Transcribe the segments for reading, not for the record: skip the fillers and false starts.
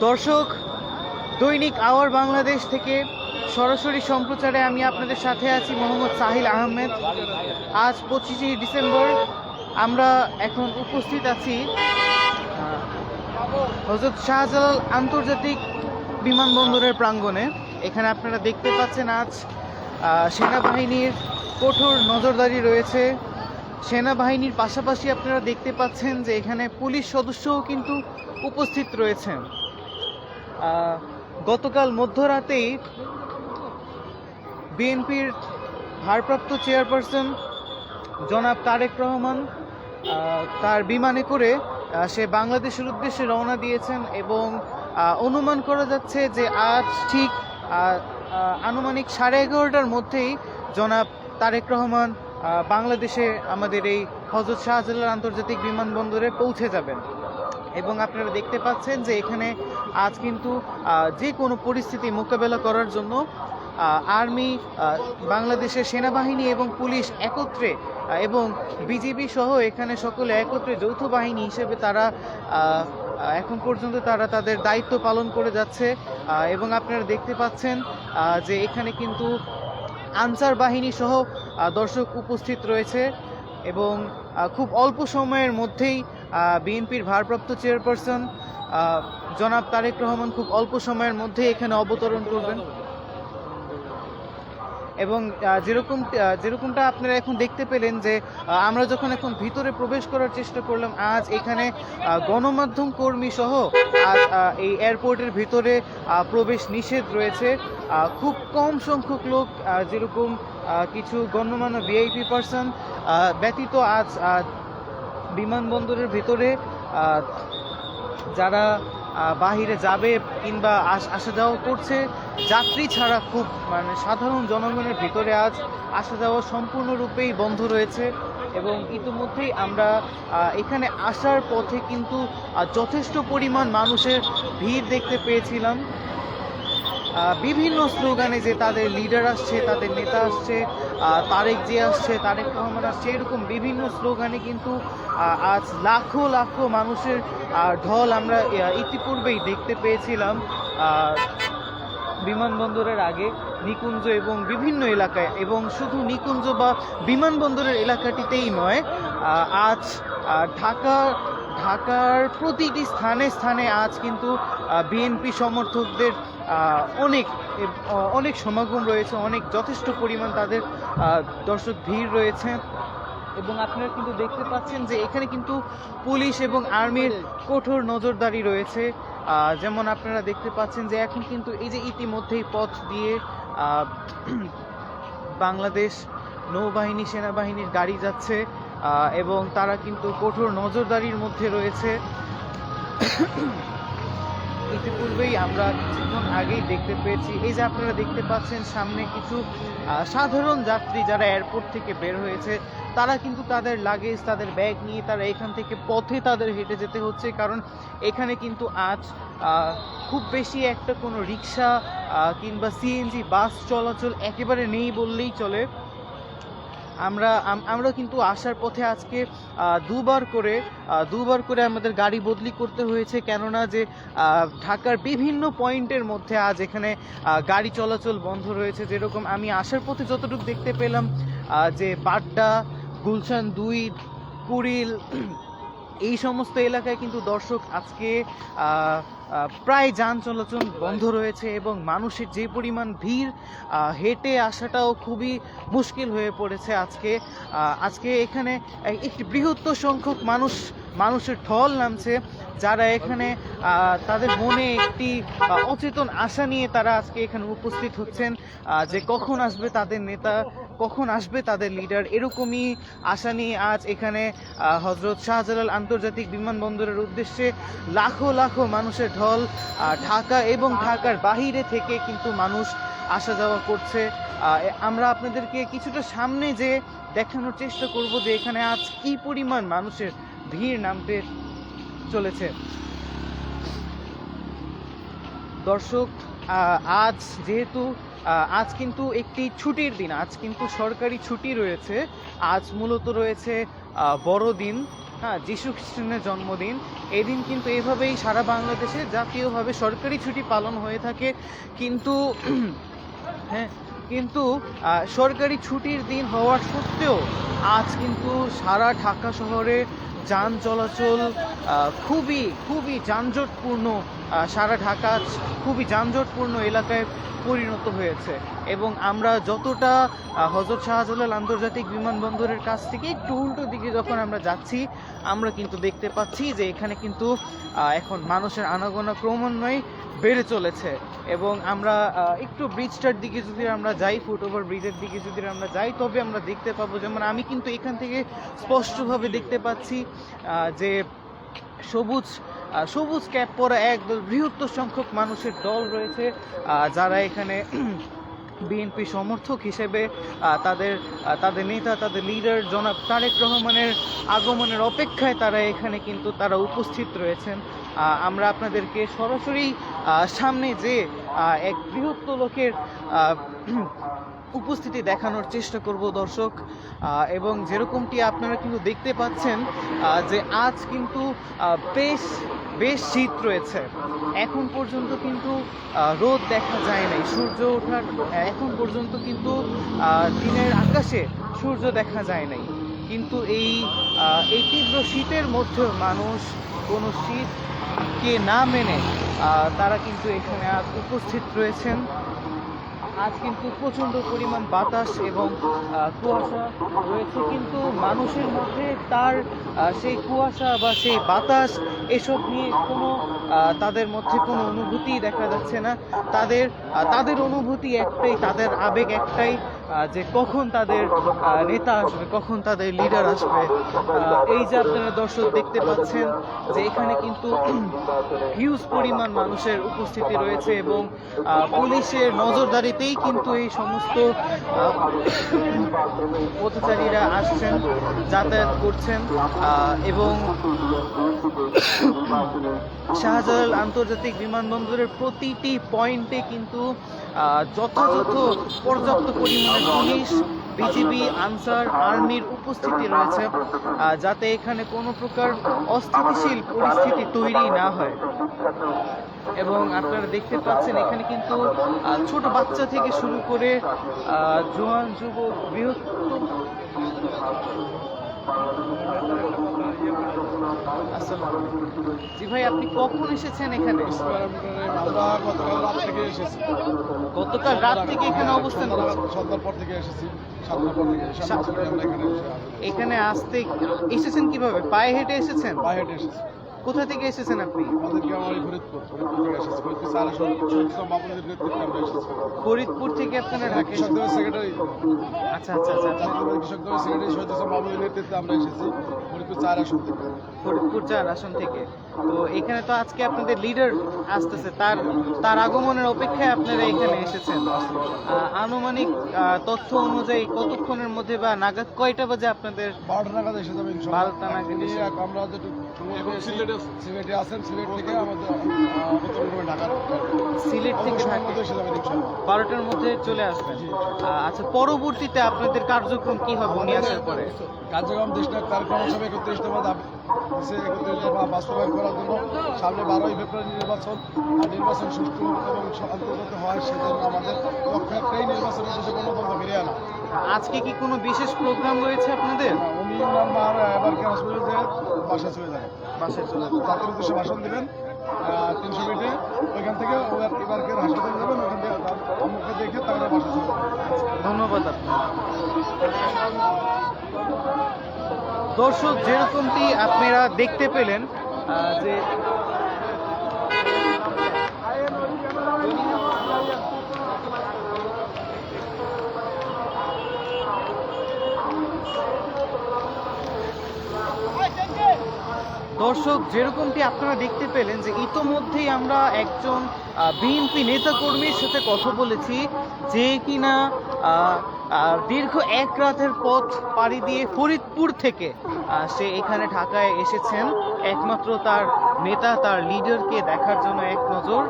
দর্শক, দৈনিক আওয়ার বাংলাদেশ থেকে সরাসরি সম্প্রচারে আমি আপনাদের সাথে আছি মোহাম্মদ সাহিল আহমেদ। আজ 25শে ডিসেম্বর। আমরা এখন উপস্থিত আছি হযরত শাহজালাল আন্তর্জাতিক বিমানবন্দরের প্রাঙ্গণে। এখানে আপনারা দেখতে পাচ্ছেন আজ সেনাবাহিনীর কঠোর নজরদারি রয়েছে। সেনাবাহিনীর পাশাপাশি আপনারা দেখতে পাচ্ছেন যে এখানে পুলিশ সদস্যও কিন্তু উপস্থিত রয়েছেন। গতকাল মধ্যরাতেই বিএনপির ভারপ্রাপ্ত চেয়ারপারসন জনাব তারেক রহমান তার বিমানে করে সে বাংলাদেশের উদ্দেশ্যে রওনা দিয়েছেন এবং অনুমান করা যাচ্ছে যে আজ ঠিক আনুমানিক 11:30টার মধ্যেই জনাব তারেক রহমান বাংলাদেশে আমাদের এই হযরত শাহজালাল আন্তর্জাতিক বিমানবন্দরে পৌঁছে যাবেন। এবং আপনারা দেখতে পাচ্ছেন যে এখানে আজ কিন্তু যে কোনো পরিস্থিতি মোকাবেলা করার জন্য আর্মি, বাংলাদেশের সেনাবাহিনী এবং পুলিশ একত্রে এবং বিজিবি সহ এখানে সকলে একত্রে যৌথ বাহিনী হিসেবে তারা এখন পর্যন্ত তাদের দায়িত্ব পালন করে যাচ্ছে। এবং আপনারা দেখতে পাচ্ছেন যে এখানে কিন্তু আনসার বাহিনী সহ দর্শক উপস্থিত রয়েছে এবং খুব অল্প সময়ের মধ্যেই বিএনপির ভারপ্রাপ্ত চেয়ারপারসন জনাব তারেক রহমান খুব অল্প সময়ের মধ্যে এখানে অবতরণ করবেন। এবং যেরকমটা আপনারা এখন দেখতে পেলেন যে আমরা যখন এখন ভিতরে প্রবেশ করার চেষ্টা করলাম, আজ এখানে গণমাধ্যম কর্মী সহ আজ এই এয়ারপোর্টের ভিতরে প্রবেশ নিষেধ রয়েছে। খুব কম সংখ্যক লোক, যেরকম কিছু গণ্যমান্য ভিআইপি পার্সন ব্যতীত আজ বিমানবন্দরের ভিতরে যারা বাহিরে যাবে কিংবা আসা যাওয়া করছে যাত্রী ছাড়া খুব সাধারণ জনগণের ভিতরে আজ আসা যাওয়া সম্পূর্ণরূপেই বন্ধ রয়েছে। এবং ইতিমধ্যেই আমরা এখানে আসার পথে কিন্তু যথেষ্ট পরিমাণ মানুষের ভিড় দেখতে পেয়েছিলাম। বিভিন্ন স্লোগানে যে তাদের লিডার আসছে, তাদের নেতা আসছে, তারেক জিয়া আসছে, তারেক রহমান আসছে, এরকম বিভিন্ন স্লোগানে কিন্তু আজ লাখো লাখো মানুষের ঢল আমরা ইতিপূর্বেই দেখতে পেয়েছিলাম বিমানবন্দরের আগে, নিকুঞ্জ এবং বিভিন্ন এলাকায়। এবং শুধু নিকুঞ্জ বা বিমানবন্দরের এলাকাটিতেই নয়, আজ ঢাকার প্রতিটি স্থানে স্থানে আজ কিন্তু বিএনপি সমর্থকদের অনেক সমাগম রয়েছে, যথেষ্ট পরিমাণ তাদের দর্শক ভিড় রয়েছে। এবং আপনারা কিন্তু দেখতে পাচ্ছেন যে এখানে কিন্তু পুলিশ এবং আর্মির কঠোর নজরদারি রয়েছে। যেমন আপনারা দেখতে পাচ্ছেন যে এখন কিন্তু এই যে ইতিমধ্যেই পথ দিয়ে বাংলাদেশ নৌবাহিনী, সেনাবাহিনীর গাড়ি যাচ্ছে এবং তারা কিন্তু কঠোর নজরদারির মধ্যে রয়েছে। ইতিপূর্বেই আমরা কিছুক্ষণ আগেই দেখতে পেয়েছি, এই যে আপনারা দেখতে পাচ্ছেন সামনে কিছু সাধারণ যাত্রী যারা এয়ারপোর্ট থেকে বের হয়েছে, তারা কিন্তু তাদের লাগেজ, তাদের ব্যাগ নিয়ে তারা এখান থেকে পথে তাদের হেঁটে যেতে হচ্ছে। কারণ এখানে কিন্তু আজ খুব বেশি একটা কোনো রিক্সা কিংবা সিএনজি বাস চলাচল একেবারে নেই বললেই চলে। আমরা কিন্তু আসার পথে আজকে দুবার করে আমাদের গাড়ি বদলি করতে হয়েছে, কেননা যে ঢাকার বিভিন্ন পয়েন্টের মধ্যে আজ এখানে গাড়ি চলাচল বন্ধ রয়েছে। যেরকম আমি আসার পথে যতটুকু দেখতে পেলাম যে বাড্ডা, গুলশান 2, কুড়িল, এই সমস্ত এলাকায় কিন্তু দর্শক আজকে প্রায় যান চলাচল বন্ধ রয়েছে এবং মানুষের যে পরিমাণ ভিড়, হেঁটে আসাটাও খুবই মুশকিল হয়ে পড়েছে। আজকে এখানে একটি বৃহত্তর সংখ্যক মানুষের ঢল নামছে, যারা এখানে তাদের মনে একটি অচেতন আশা নিয়ে তারা আজকে এখানে উপস্থিত হচ্ছেন যে কখন আসবে তাদের নেতা, কখন আসবে তাদের লিডার। এরকমই আশা নিয়ে আজ এখানে হযরত শাহজালাল আন্তর্জাতিক বিমানবন্দরের উদ্দেশ্যে লাখো লাখো মানুষের ঢল, ঢাকা এবং ঢাকার বাহিরে থেকে কিন্তু মানুষ আসা যাওয়া করছে। আমরা আপনাদেরকে কিছুটা সামনে যে দেখানোর চেষ্টা করব যে এখানে আজ কি পরিমাণ মানুষের ভিড় নামতে চলেছে। দর্শক, আজ যেহেতু আজ কিন্তু একটি ছুটির দিন, আজ কিন্তু সরকারি ছুটি রয়েছে, আজ মূলত রয়েছে বড়দিন। হ্যাঁ, যীশু খ্রিস্টানের জন্মদিন। এই দিন কিন্তু এভাবেই সারা বাংলাদেশে জাতীয়ভাবে সরকারি ছুটি পালন হয়ে থাকে। কিন্তু হ্যাঁ, কিন্তু সরকারি ছুটির দিন হওয়ার সত্ত্বেও আজ কিন্তু সারা ঢাকা শহরে যান চলাচল খুবই খুবই যানজটপূর্ণ। সারা ঢাকা খুবই যানজটপূর্ণ এলাকায় পরিণত হয়েছে। এবং আমরা যতটা হযরত শাহজালাল আন্তর্জাতিক বিমানবন্দরের কাছ থেকে একটু উল্টো দিকে যখন আমরা যাচ্ছি, আমরা কিন্তু দেখতে পাচ্ছি যে এখানে কিন্তু এখন মানুষের আনাগোনা ক্রমান্বয়ে বেড়ে চলেছে। এবং আমরা একটু ব্রিজটার দিকে যদি আমরা যাই, ফুটওভার ব্রিজের দিকে যদি আমরা যাই, তবে আমরা দেখতে পাবো, যেমন আমি কিন্তু এখান থেকে স্পষ্টভাবে দেখতে পাচ্ছি যে সবুজ সবুজ ক্যাপ পরা একদল বৃহত্তর সংখ্যক মানুষের দল রয়েছে, যারা এখানে বিএনপি সমর্থক হিসেবে তাদের নেতা, তাদের লিডার জনাব তারেক রহমানের আগমনের অপেক্ষায় এখানে কিন্তু তারা উপস্থিত রয়েছেন। আমরা আপনাদেরকে সরাসরি সামনে যে এক বৃহত্তর লোকের উপস্থিতি দেখানোর চেষ্টা করব দর্শক। এবং যেরকমটি আপনারা কিন্তু দেখতে পাচ্ছেন যে আজ কিন্তু বেশ বেশ শীত রয়েছে। এখন পর্যন্ত কিন্তু রোদ দেখা যায় নাই, সূর্য ওঠার এখন পর্যন্ত কিন্তু দিনের আকাশে সূর্য দেখা যায় নাই। কিন্তু এই তীব্র শীতের মধ্যেও মানুষ কোনো শীতকে না মেনে তারা কিন্তু এখানে আজ উপস্থিত রয়েছেন। আজ কিন্তু প্রচণ্ড পরিমাণ বাতাস এবং কুয়াশা রয়েছে, কিন্তু মানুষের মধ্যে তার সেই কুয়াশা বা সেই বাতাস এসব নিয়ে তাদের মধ্যে কোনো অনুভূতি দেখা যাচ্ছে না। তাদের অনুভূতি একটাই, তাদের আবেগ একটাই, যে কখন তাদের নেতা আসবে, কখন তাদের লিডার আসবে। এই যে আপনারা দর্শক দেখতে পাচ্ছেন যে এখানে কিন্তু হিউজ পরিমাণ মানুষের উপস্থিতি রয়েছে এবং পুলিশের নজরদারিতেই কিন্তু এই সমস্ত পথচারীরা আসছেন, যাতায়াত করছেন। এবং শাহজালাল আন্তর্জাতিক বিমানবন্দরের প্রতিটি পয়েন্টে কিন্তু যথাযথ পর্যাপ্ত পরিমাণে পুলিশ, বিজিবি, আনসার, আর্মির উপস্থিতি রয়েছে, যাতে এখানে কোনো প্রকার অস্থিতিশীল পরিস্থিতি তৈরি না হয়। এবং আপনারা দেখতে পাচ্ছেন এখানে কিন্তু ছোট বাচ্চা থেকে শুরু করে জোয়ান যুবক বৃহত্তর। জি ভাই, আপনি কখন এসেছেন এখানে? গতকাল রাত থেকে এখানে অবস্থান করছেন? সন্ধ্যার পর থেকে এসেছি, 7টার পর থেকে এখানে আসতে এসেছেন কিভাবে? পায়ে হেঁটে এসেছেন? পায়ে হেঁটে এসেছি। কোথা থেকে এসেছেন আপনি? ফরিদপুর থেকে এসেছি। ফরিদপুর থেকে আপনারা ঢাকা কৃষক দলের সেক্রেটারি। আচ্ছা আচ্ছা আচ্ছা। কৃষক দলের সেক্রেটারি শহীদ হোসেন মাহমুদের নেতৃত্বে আমরা এসেছি ফরিদপুর 4 আসন থেকে। ফরিদপুর 4 আসন থেকে। তো এখানে তো আজকে আপনাদের লিডার আসতেছে, তার আগমনের অপেক্ষায় আপনারা এখানে এসেছেন। আনুমানিক তথ্য অনুযায়ী কতক্ষণের মধ্যে বা নাগাদ কয়টা বাজে আপনাদের? 12টা নাগাদ এসে যাবেন। 12টা নাগাদ আমরা সিলেটে আছেন, সিলেট থেকে আমাদের ঢাকার সিলেট থেকে এসে যাবেন 12টার মধ্যে চলে আসবেন। আচ্ছা, পরবর্তীতে আপনাদের কার্যক্রম কি হবে উনি আসার পরে? কার্যক্রম দেশটা কার্যক্রম হিসেবে 31 দফা বাস্তবায়ন করার জন্য সামনে 12ই ফেব্রুয়ারি নির্বাচন, আর নির্বাচন সুষ্ঠু এবং আন্তর্জাতিক হয়, সেজন্য আমাদের লক্ষ্য একটাই, নির্বাচনের দেশে গণতন্ত্র ফিরে আনা। আজকে কি কোনো বিশেষ প্রোগ্রাম রয়েছে আপনাদের? উনি ওনার মার এবারকে হসপিটালে যে বাসায় চলে যাবেন, বাসায় চলে যাবেন, জাতির উদ্দেশ্যে ভাষণ দেবেন 300 মিনিটে। ওইখান থেকে এবারকে হাসপাতালে যাবেন, ওখান থেকে অমুককে দেখে তারপরে বাসায় চলে যাবেন। ধন্যবাদ আপনার। দর্শক, যেরকমটি আপনারা দেখতে পেলেন যে আপনারা দেখতে পেলেন যে ইতোমধ্যেই আমরা একজন বিএনপি নেতাকর্মীর সাথে কথা বলেছি, যে কিনা দীর্ঘ এক রাতের পথ পাড়ি দিয়ে ফরিদপুর থেকে সে এখানে ঢাকায় এসেছেন একমাত্র তার নেতা, তার লিডারকে দেখার জন্য এক নজর।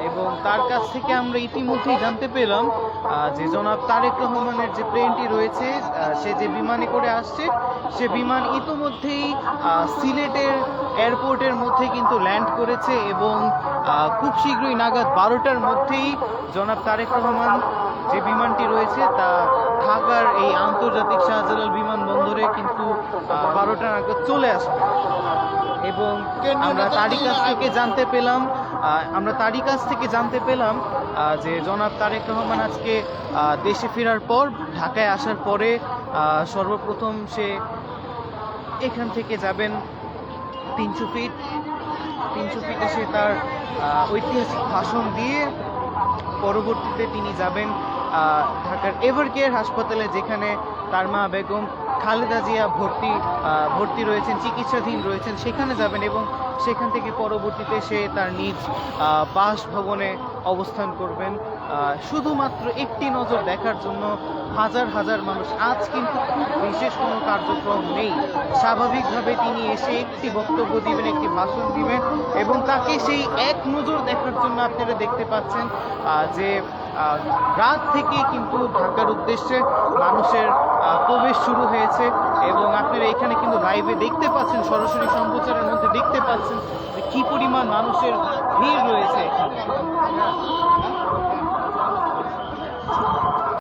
এবং তার কাছ থেকে আমরা ইতিমধ্যেই জানতে পেলাম যে জনাব তারেক রহমানের যে প্লেনটি রয়েছে, সে যে বিমানে করে আসছে, সে বিমান ইতিমধ্যেই সিলেটের এয়ারপোর্টের মধ্যে কিন্তু ল্যান্ড করেছে এবং খুব শীঘ্রই নাগাদ 12টার মধ্যেই জনাব তারেক রহমান যে বিমানটি রয়েছে তা ঢাকার এই আন্তর্জাতিক শাহজালাল বিমানবন্দরে কিন্তু 12টা নাগাদ চলে আসবে। এবং আমরা তারই কাছ থেকে জানতে পেলাম যে জনাব তারেক রহমান আজকে দেশে ফেরার পর, ঢাকায় আসার পরে সর্বপ্রথম সে এখান থেকে যাবেন 300 ফিট এসে তার ঐতিহাসিক ভাষণ দিয়ে পরবর্তীতে তিনি যাবেন ঢাকার এভারকেয়ার হাসপাতালে, যেখানে তার মা বেগম খালেদা জিয়া ভর্তি রয়েছেন, চিকিৎসাধীন রয়েছেন, সেখানে যাবেন এবং সেখান থেকে পরবর্তীতে সে তার নিজ বাসভবনে অবস্থান করবেন শুধুমাত্র একটি নজর দেখার জন্য। হাজার হাজার মানুষ, আজ কিন্তু খুব বিশেষ কোনো কার্যক্রম নেই, স্বাভাবিকভাবে তিনি এসে একটি বক্তব্য দিবেন, একটি ভাষণ দিবেন এবং তাকে সেই এক নজর দেখার জন্য আপনারা দেখতে পাচ্ছেন যে রাত থেকে কিন্তু ঢাকার উদ্দেশ্যে মানুষের প্রবেশ শুরু হয়েছে। এবং আপনারা এখানে কিন্তু লাইভে দেখতে পাচ্ছেন, সরাসরি সম্প্রচারের মধ্যে দেখতে পাচ্ছেন যে কি পরিমাণ মানুষের ভিড় রয়েছে এখানে।